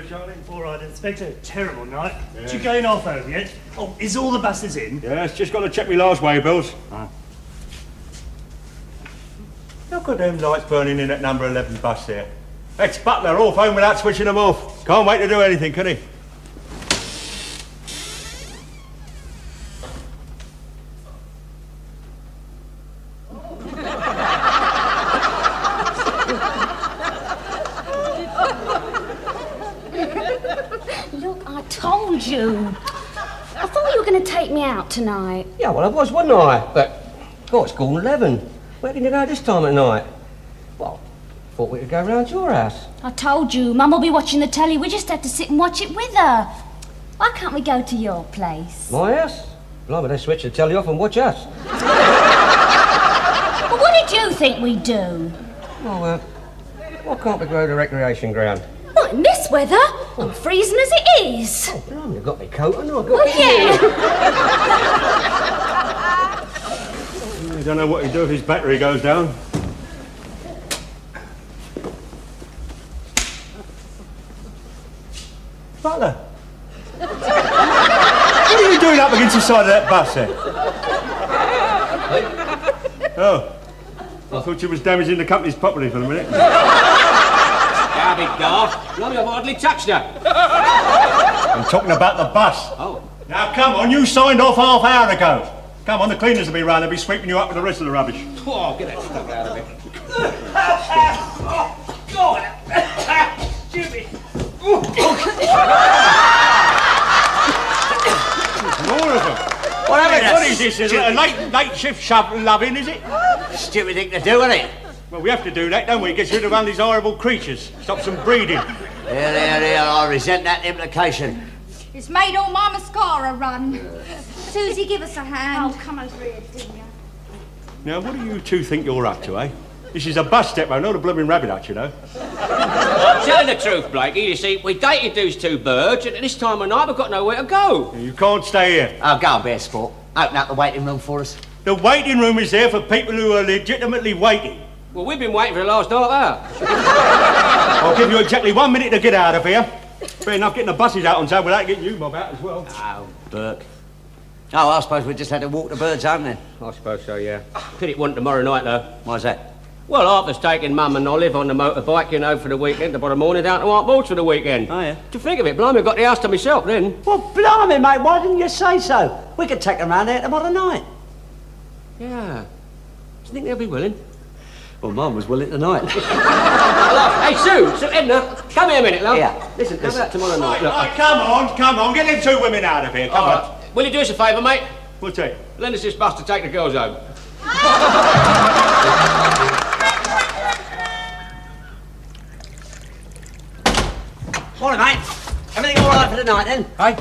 do, Charlie? All right, Inspector. Terrible night. Yeah. Did you get off home yet? Oh, is all the buses in? Yeah, it's just got to check me last way bills. Look at them lights burning in at number 11 bus there. Ex-butler off home without switching them off. Can't wait to do anything, can he? Look, I told you. I thought you were going to take me out tonight. Yeah, well, I was, wasn't I? But, oh, it's gone 11. Where can you go this time of night? Well, thought we could go round to your house. I told you, Mum will be watching the telly. We just have to sit and watch it with her. Why can't we go to your place? My house? Blimey, they switch the telly off and watch us. Well, what did you think we'd do? Oh, why can't we go to the recreation ground? Not in this weather. I'm freezing as it is. Oh, blimey, you've got me coat and I've got Oh, yeah. I don't know what he'd do if his battery goes down. Butler! What are you doing up against the side of that bus there? Oh. I thought you was damaging the company's property for a minute. How big daft? Blimey, I've hardly touched her. I'm talking about the bus. Oh. Now, come on, you signed off half hour ago. Come on, the cleaners will be round. They'll be sweeping you up with the rest of the rubbish. Oh, get that stuff out of it. Oh, God! Jimmy! More of them. What is this? A late shift shove loving, is it? Stupid thing to do, isn't it? Well, we have to do that, don't we? Get rid of one of these horrible creatures. Stop some breeding. Here, I resent that implication. It's made all my mascara run. Susie, give us a hand. Oh, come over here, dear. Now, what do you two think you're up to, eh? This is a bus depot, not a blooming rabbit hutch, you know. Telling the truth, Blakey, you see, we dated those two birds, and at this time of night we've got nowhere to go. You can't stay here. Oh, go on, be a sport. Open up the waiting room for us. The waiting room is there for people who are legitimately waiting. Well, we've been waiting for the last half hour. I'll give you exactly 1 minute to get out of here. Fair enough getting the buses out on time without getting you mob out as well. Oh, Burke. Oh, I suppose we just had to walk the birds home then. I suppose so, yeah. Pity it wasn't tomorrow night, though. Why's that? Well, Arthur's taking Mum and Olive on the motorbike, you know, for the weekend, tomorrow morning down to White Moors for the weekend. Oh, yeah? To think of it, blimey, I got the house to myself then. Well, blimey, mate, why didn't you say so? We could take them round there tomorrow night. Yeah. Do you think they'll be willing? Well, Mum was willing tonight. Hey, Sue, Edna, come here a minute, love. Yeah. Listen, how about tomorrow night? Look, Come on, get them two women out of here, come on. Will you do us a favour, mate? What's that? Lend us this bus to take the girls home. Morning, mate. Everything all right for the night, then? Hey?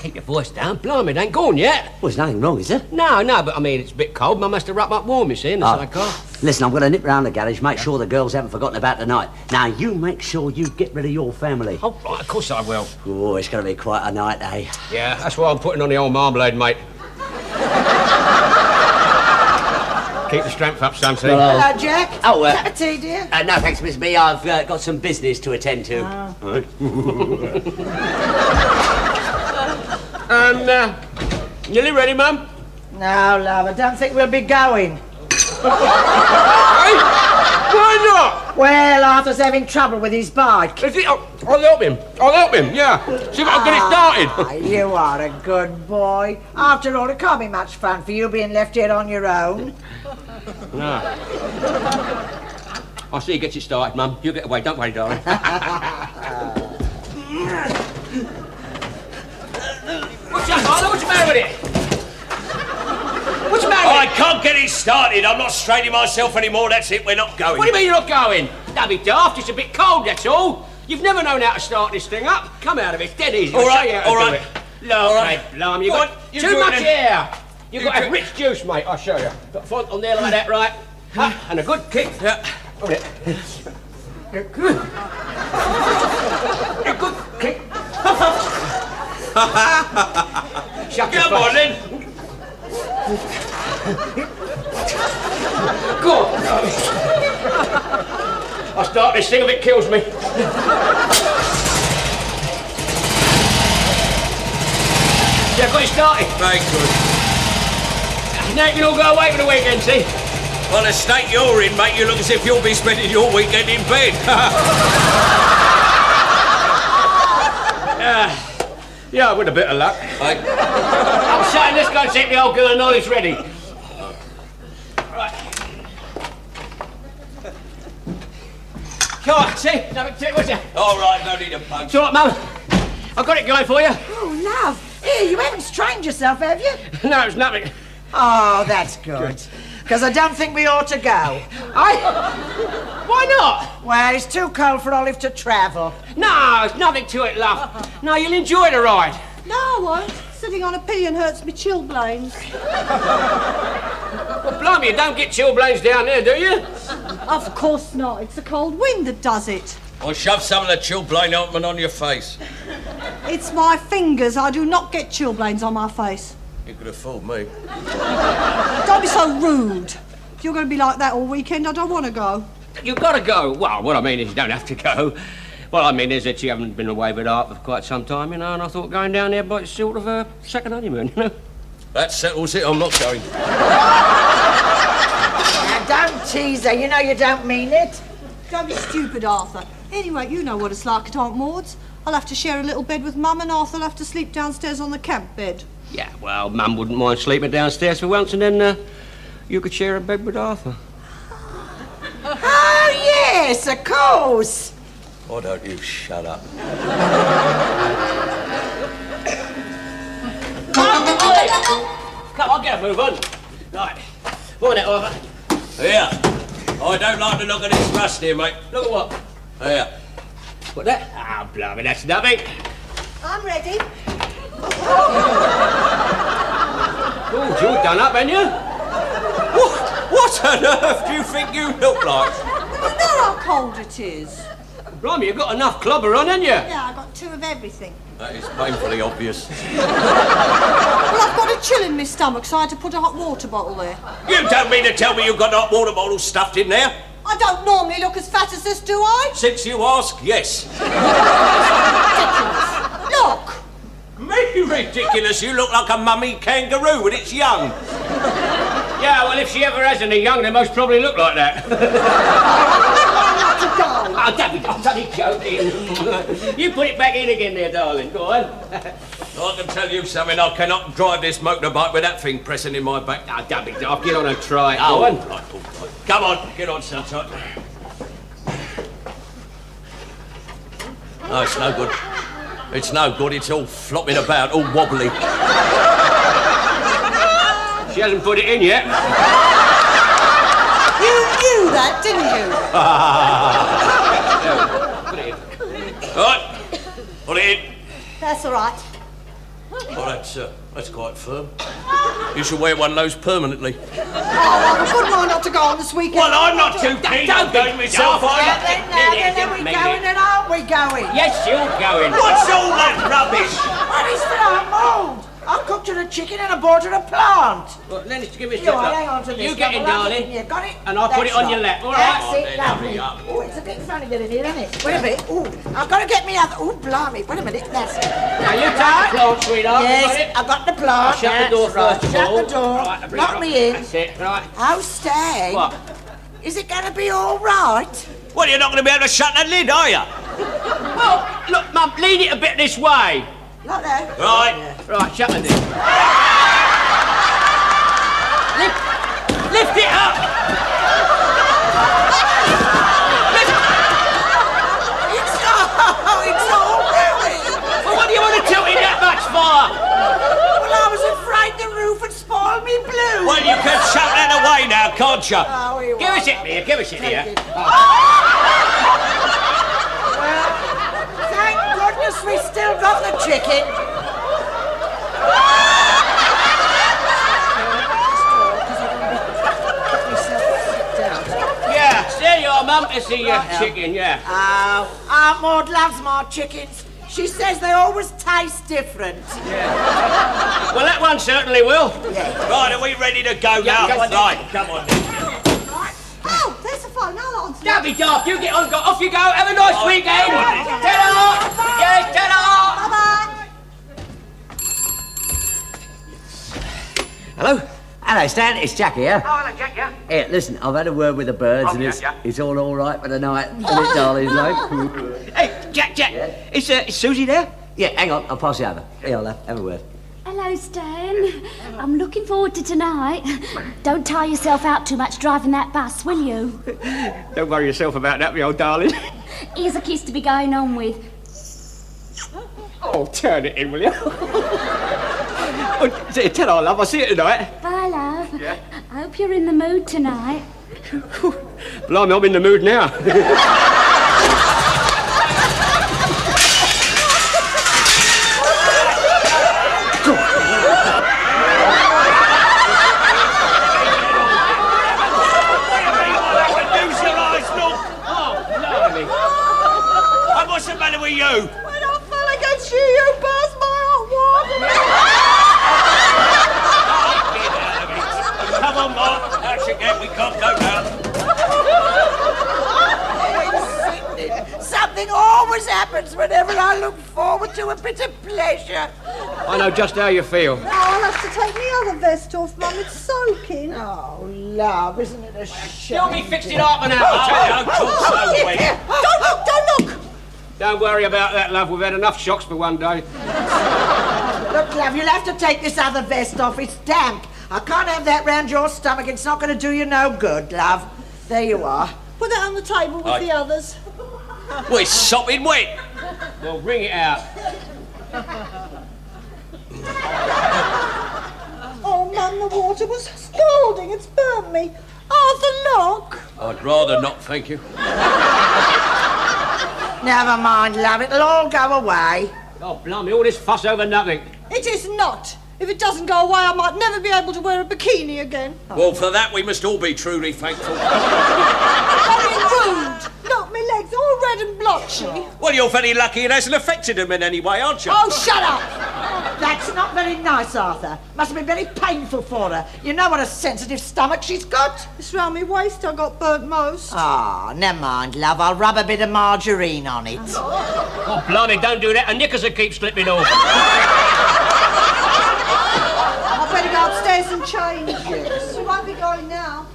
Keep your voice down. Blimey, it ain't gone yet. Well, there's nothing wrong, is there? No, but I mean, it's a bit cold. Mum has to wrap up warm, you see, in the sidecar. Listen, I'm going to nip round the garage, make sure the girls haven't forgotten about tonight. Now, you make sure you get rid of your family. Oh, right, of course I will. Oh, it's going to be quite a night, eh? Yeah, that's why I'm putting on the old marmalade, mate. Keep the strength up, son, see? Hello, Jack. Oh, Cup of tea, dear? no, thanks, Miss B. I've got some business to attend to. And, nearly ready, Mum? No, love, I don't think we'll be going. Hey, why not? Well, Arthur's having trouble with his bike. Is it? I'll help him, yeah. See if I can get it started. You are a good boy. After all, it can't be much fun for you being left here on your own. No. I'll see he gets it started, Mum. You get away, don't worry, darling. What's up, Arthur? What's the matter with it? What's the matter with it? I can't get it started. I'm not straining myself anymore. That's it. We're not going. What do you mean you're not going? Don't be daft. It's a bit cold, that's all. You've never known how to start this thing up. Come out of it. Dead easy. All right, I'll show you how to do it. all right. Hey, Blimey, you've got too much air. You've got a rich juice, mate. I'll show you. Got a font on there like that, right? And a good kick. Yeah. Hold it. A good kick. Shut your Come on, then. Go on. I'll start this thing if it kills me. Yeah, got it started. Very good. Now you can all go away for the weekend, see? Well, the state you're in, mate, you look as if you'll be spending your weekend in bed. Yeah, with a bit of luck. Hey, I'm saying let's go and see if the old girl knowledge ready. Right. Come on, see? Nothing to it, was you? all right, no need to punch. It's all right, Mum. I've got it going for you. Oh, love. Here, you haven't strained yourself, have you? No, it's nothing. Oh, that's good. Because I don't think we ought to go. Why not? Well, it's too cold for Olive to travel. No, there's nothing to it, love. No, you'll enjoy the ride. No, I won't. Sitting on a pillion hurts me chilblains. Well, blimey, you don't get chilblains down there, do you? Of course not. It's the cold wind that does it. Well, shove some of the chilblain ointment on your face. It's my fingers. I do not get chilblains on my face. You could have fooled me. Don't be so rude. If you're going to be like that all weekend, I don't want to go. You've got to go. Well, what I mean is you don't have to go. What I mean is that you haven't been away with Art for quite some time, you know, and I thought going down there might sort of a second honeymoon, you know. That settles it, I'm not going. Now, don't tease her. You know you don't mean it. Don't be stupid, Arthur. Anyway, you know what it's like at Aunt Maud's. I'll have to share a little bed with Mum, and Arthur'll have to sleep downstairs on the camp bed. Yeah, well, Mum wouldn't mind sleeping downstairs for once, and then you could share a bed with Arthur. Oh, yes, of course. Why don't you shut up? Come on, get a move on. Right. Morning, Arthur. Here. I don't like the look of this rust here, mate. Look at what? Here. What that? Ah, blimey, that's nothing. I'm ready. Oh, you're done up, ain't you? What on earth do you think you look like? You know how cold it is. Blimey, you've got enough clobber on, haven't you? Yeah, I got 2 of everything. That is painfully obvious. Well, I've got a chill in my stomach, so I had to put a hot water bottle there. You don't mean to tell me you've got that water bottle stuffed in there? I don't normally look as fat as this, do I? Since you ask, yes. Look! Me ridiculous, you look like a mummy kangaroo when it's young. Yeah, well, if she ever has any young, they most probably look like that. Oh, I'm only joking. You put it back in again there, darling. Go on. I can tell you something, I cannot drive this motorbike with that thing pressing in my back. Oh, don't be daft. Get on and try it. Oh, Go on. right. Come on, get on, sunshine. No, it's no good. It's no good, it's all flopping about, all wobbly. She hasn't put it in yet. You knew that, didn't you? Put it in. All right, put it in. That's all right. Oh, that's quite firm. You should wear one of those permanently. Oh, I wouldn't mind not to go on this weekend. Well, I'm not too keen on going myself, Now either. then, are we going and aren't we going? Yes, you're going. What's all that rubbish? What is for our mould? I cooked her a chicken and I bought her a plant. Well, Lenny, give me a You step are, up. hang on to this. You get in, darling. You got it? And I'll put it on your lap, all right? That's Oh, it, then, lovely. hurry up. Oh, it's a bit funny getting here, isn't it? Wait a minute. Oh, I've got to get me other... Oh, blimey. Wait a minute. That's it. Now, you take the plant, sweetheart. You got Yes, it? I've got the plant. Shut the door That's right. first of Shut all. the door. Right, I'll bring Lock it me up. in. That's it, right. Oh, Stag. What? Is it going to be all right? Well, you're not going to be able to shut that lid, are you? Well, look, Mum, lean it a bit this way. Not there. Right. Right, shut the lid. Lift it up! It's all ruined. Well, what do you want to tilt it that much for? Well, I was afraid the roof would spoil me blue. Well, you can shut that away now, can't you? Oh, he Give us won't. it here, give us it here. Well, thank goodness we still got the chicken. Yeah, there you are, Mum. It's the chicken, yeah. Oh, Aunt Maud loves my chickens. She says they always taste different. Well, that one certainly will. Right, are we ready to go now? come on, Right, come on. Oh, there's the phone. I'll answer Don't be daft, you get on, go, off you go, have a nice weekend! Ta-da! Yes, ta-da! Hello? Hello, Stan. It's Jack here. Oh, hello, Jack, yeah? Here, listen, I've had a word with the birds and it's all right for the night, isn't it, darling? Hey, Jack, is Susie there? Yeah, hang on, I'll pass you over. Here, I'll have a word. Hello, Stan. I'm looking forward to tonight. Don't tire yourself out too much driving that bus, will you? Don't worry yourself about that, me old darling. Here's a kiss to be going on with. Oh, turn it in, will you? Tell her, love, I'll see you tonight. Bye, love. Yeah. I hope you're in the mood tonight. Blimey, I'm in the mood now. What's the matter with you? When I fell against you, you burst my hot water. Come on, Mark. That's again. We can't go now. Something always happens whenever I look forward to a bit of pleasure. I know just how you feel. Now I'll have to take my other vest off, Mum. It's soaking. Oh, love, isn't it a shame? You'll be fixing up and out. Don't look, don't look! Don't worry about that, love. We've had enough shocks for one day. Look, love, you'll have to take this other vest off. It's damp. I can't have that round your stomach. It's not going to do you no good, love. There you are. Put that on the table with the others. Well, it's sopping wet. Well, bring it out. Oh, Mum, the water was scalding. It's burnt me. Arthur, look. I'd rather not, thank you. Never mind, love. It'll all go away. Oh, blimey, all this fuss over nothing. It is not. If it doesn't go away, I might never be able to wear a bikini again. Well, for that we must all be truly thankful. Very rude. Look, my legs all red and blotchy. Well, you're very lucky it hasn't affected them in any way, aren't you? Oh, shut up. That's not very nice, Arthur. Must have been very painful for her. You know what a sensitive stomach she's got. It's round my waist I got burnt most. Ah, never mind, love. I'll rub a bit of margarine on it. Oh, blimey, don't do that. The knickers will keep slipping off. I better go upstairs and change. Yes. We won't be going now.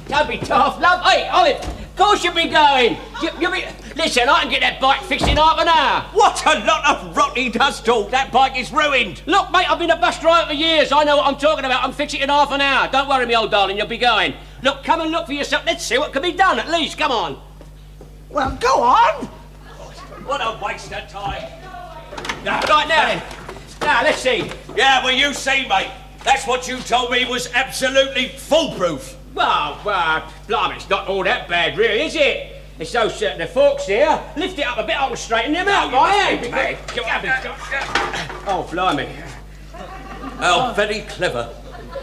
Don't be daft, love. Hey, Olive, of course you'll be going. You'll be... Listen, I can get that bike fixed in half an hour. What a lot of rot he does talk. That bike is ruined. Look, mate, I've been a bus driver for years. I know what I'm talking about. I'm fixing it in half an hour. Don't worry, me old darling, you'll be going. Look, come and look for yourself. Let's see what can be done, at least. Come on. Well, go on. What a waste of time. Right, now then. Now, let's see. Yeah, well, you see, mate. That's what you told me was absolutely foolproof. Well, blimey, it's not all that bad, really, is it? It's those the forks here. Lift it up a bit, I'll straighten them out, right? Oh, blimey. Oh, very clever.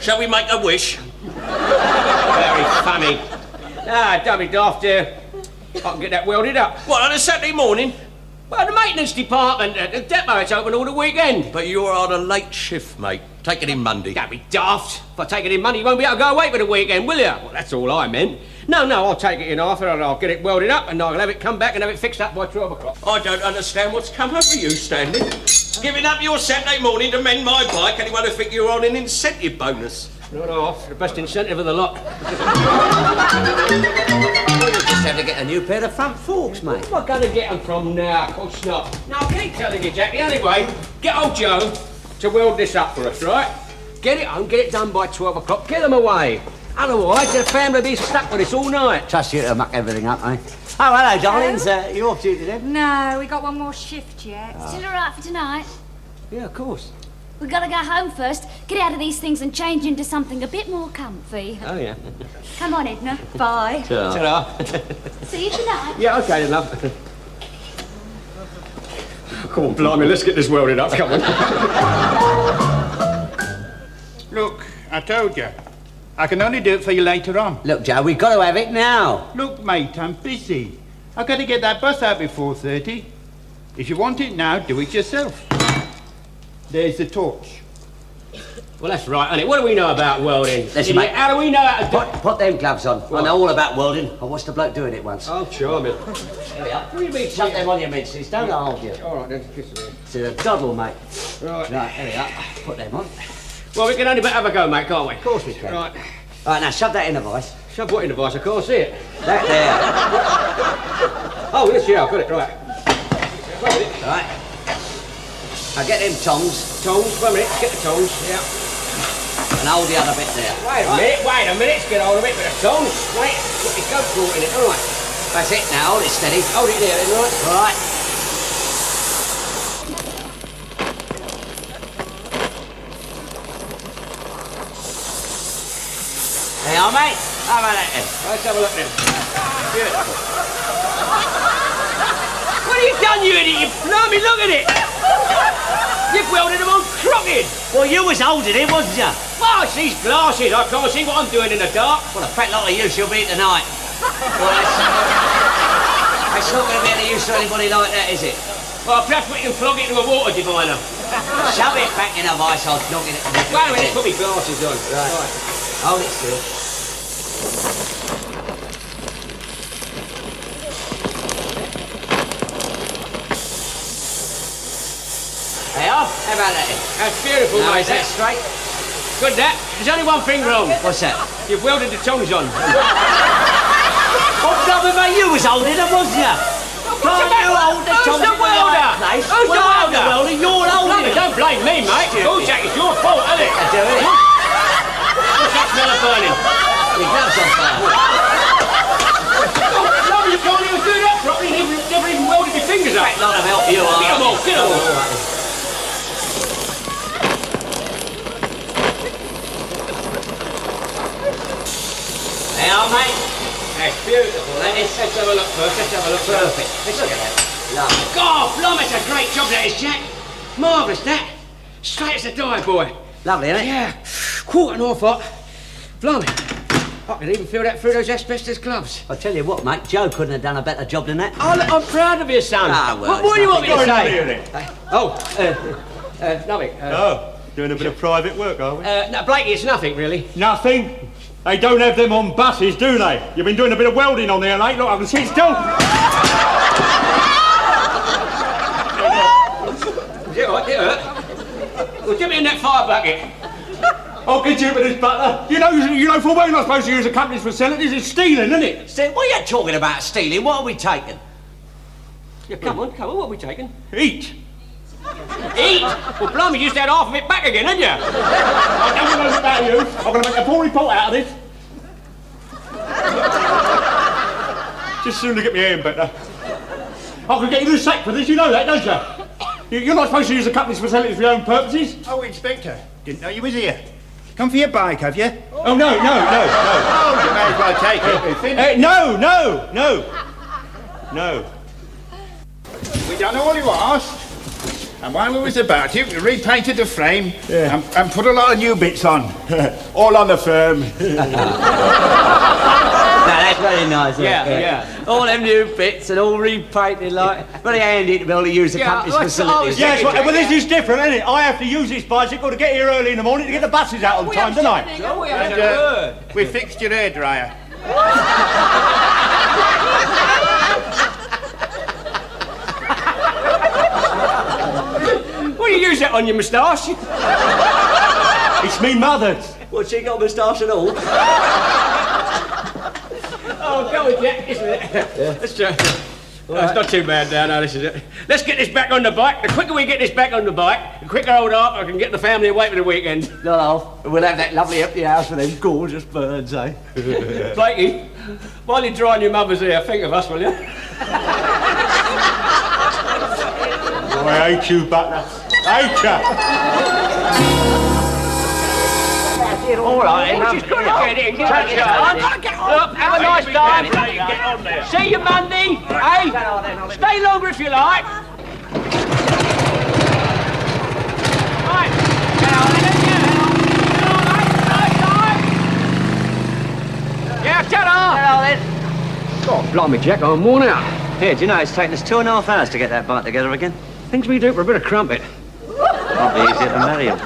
Shall we make a wish? Very funny. Ah, don't be daft, I can get that welded up. What, on a Saturday morning? Well, the maintenance department, the depot, it's open all the weekend. But you're on a late shift, mate. Take it in Monday. Don't be daft. If I take it in Monday, you won't be able to go away for the weekend, will you? Well, that's all I meant. No, I'll take it in Arthur and I'll get it welded up and I'll have it come back and have it fixed up by 12 o'clock. I don't understand what's come over you, Stanley. Giving up your Saturday morning to mend my bike, anyone would think you're on an incentive bonus. No, the best incentive of the lot. You just have to get a new pair of front forks, mate. Where am I going to get them from now? Of course not. Now, I keep telling you, Jack, the only way, get old Joe to weld this up for us, right? Get it home, get it done by 12 o'clock, get them away. Otherwise, the family will be stuck with this all night. Trust you to muck everything up, eh? Oh, hello, darlings. You off duty then? No, we got one more shift yet. Still all right for tonight? Yeah, of course. We've got to go home first, get out of these things and change into something a bit more comfy. Oh, yeah. Come on, Edna. Bye. Ta-ra. See you tonight. Yeah, OK then, love. Come on, blimey, let's get this welded up, come on. Look, I told you. I can only do it for you later on. Look, Joe, we've got to have it now. Look, mate, I'm busy. I've got to get that bus out before 4:30. If you want it now, do it yourself. There's the torch. Well, that's right, honey. What do we know about welding? Listen, mate. How do we know how to do... Put them gloves on. I know all about welding. I watched a bloke doing it once. Oh, charming. There we are. What do you mean? Shut them on your minces. Don't hold you. All right, then. Kiss me. It's a doddle, mate. Right. Right, there we are. Put them on. Well, we can only but have a go, mate, can't we? Of course we can. Right. Right, now shove that in the vice. Shove what in the vice? I can't see it. That there. Oh, yes, yeah, I've got it. Right. Right. Now get them tongs. Tongs, wait a minute. Get the tongs. Yeah. And hold the other bit there. Wait a minute. Let's get hold of it with the tongs. Right. Put your coat caught in it. All right. That's it now. Hold it steady. Hold it there, then, right? All right. There you are, mate. How about that then? Let's have a look then. Beautiful. What have you done, you idiot? You blimey, look at it! You've welded them on crooked! Well, you was holding it, wasn't you? Well, it's these glasses. I can't see what I'm doing in the dark. Well, a fat lot of use you'll be tonight. Well, that's not going to be any use to anybody like that, is it? Well, perhaps we can plug it into a water diviner. Shove it back in a vice, I'll knock it. Wait a minute, put my glasses on. Right. Hold it still. Hey, off. How about that? That's beautiful, Now, mate. is that straight? Good, that. There's only one thing wrong. What's that? You've welded the tongs on. What's up with me? You was holding them, wasn't you? Can't you hold the tongs in the right place? Who's the welder? You're holding it. Don't blame me, mate. Oh, Jack, it's your fault, isn't it? I do it. What's that smell of burning? Your gloves on fire. No, you can't even do that properly. You've never even welded your fingers up. Lot of help you are. Get them all, get them all. Hey, mate. That's beautiful. Let's have a look first. Let's have a look first. Perfect. Let's look at that. Lovely. God, blimey, it's a great job that is, Jack. Marvellous, that. Straight as a die, boy. Lovely, isn't it? Yeah. Quarter and half hot. Blimey. I can even feel that through those asbestos gloves. I'll tell you what, mate, Joe couldn't have done a better job than that. Oh, look, I'm proud of you, son. Ah, well, what more do you want me to Going on say? here, then? Nothing. Oh, doing a bit of private work, are we? No, Blakey, it's nothing, really. Nothing. They don't have them on buses, do they? You've been doing a bit of welding on there, mate. Look, I can see it's still. It hurt. Well, get me in that fire bucket. I'll get you with this butler. You know full well you're not supposed to use a company's facilities. It's stealing, isn't it? What are you talking about, stealing? What are we taking? Yeah, come on, what are we taking? Eat. Eat? Well, blimey, you just had half of it back again, hadn't you? I don't know about you. I'm going to make a full report out of this. Just soon to get my hair in better. I could get you the sack for this, you know that, don't you? You're not supposed to use the company's facilities for your own purposes. Oh, Inspector, didn't know you was here. Come for your bike, have you? Oh, no. Oh, you may as well take it. No. We done all you asked. And while we was about it, we repainted the frame and put a lot of new bits on. All on the firm. No, that's very nice. Yeah. All them new bits and all repainted like. Very handy to be able to use the company's facilities. Yes, well, this is different, isn't it? I have to use this bicycle to get here early in the morning to get the buses out on time, don't I? No, we haven't a word. We fixed your hairdryer. What do you use that on your moustache? It's me mother's. What, she got a moustache and all? Oh, go with Jack, isn't it? Let's it's not too bad now, no, this is it. Let's get this back on the bike. The quicker we get this back on the bike, the quicker old Arthur can get the family away for the weekend. No, we'll have that lovely empty house with them gorgeous birds, eh? Blakey, while you're drying your mother's hair, think of us, will you? Oh, I hate you, butler. Hate you. All right, Just get in, get on. Look, have a nice time. Get on there. See you Monday, eh? Stay longer if you like. Right, get on then, yeah, ta-ra. God, blimey, Jack, I'm worn out. Here, do you know it's taken us 2.5 hours to get that bike together again? Things we do for a bit of crumpet. Might be easier to marry him.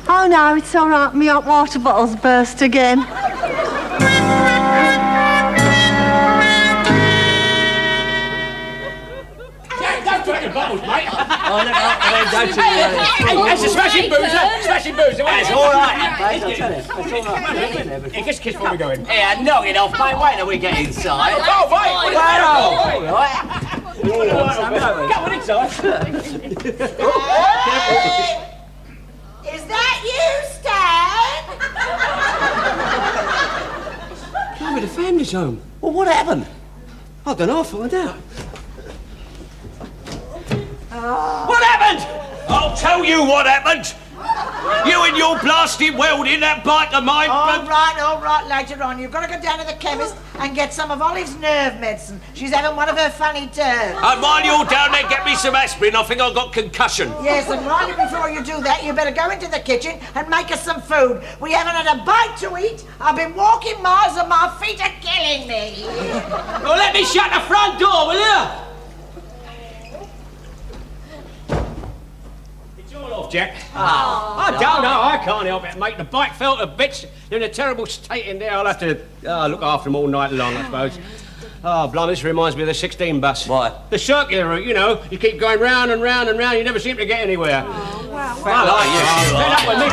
Oh no, it's all right. My hot water bottle's burst again. Don't drink your bottles, mate. Oh, look, don't you. Hey, that's a smashing boozer. Smashing boozer. That's all right, mate. I'll tell you. It's all right. Hey, just kiss before we go in. Yeah, knock it off, mate. Wait till we get inside. Oh, wait. All right. Go on inside. Is that you, Stan? Blimey, the family's home. Well, what happened? I don't know, I'll find out. What happened? I'll tell you what happened. You and your blasted welding, that bike of mine. All right, later on. You've got to go down to the chemist and get some of Olive's nerve medicine. She's having one of her funny turns. And while you're down there, get me some aspirin. I think I've got concussion. Yes, and right before you do that, you better go into the kitchen and make us some food. We haven't had a bite to eat. I've been walking miles and my feet are killing me. Well, let me shut the front door, will you? Off, Jack. I don't know, I can't help it, mate. The bike fell to bits. They're in a terrible state in there. I'll have to look after them all night long, I suppose. Oh, blimey, this reminds me of the 16 bus. Why? The circular route, you know. You keep going round and round and round, you never seem to get anywhere. Oh, wow. I like you. Fed up with me,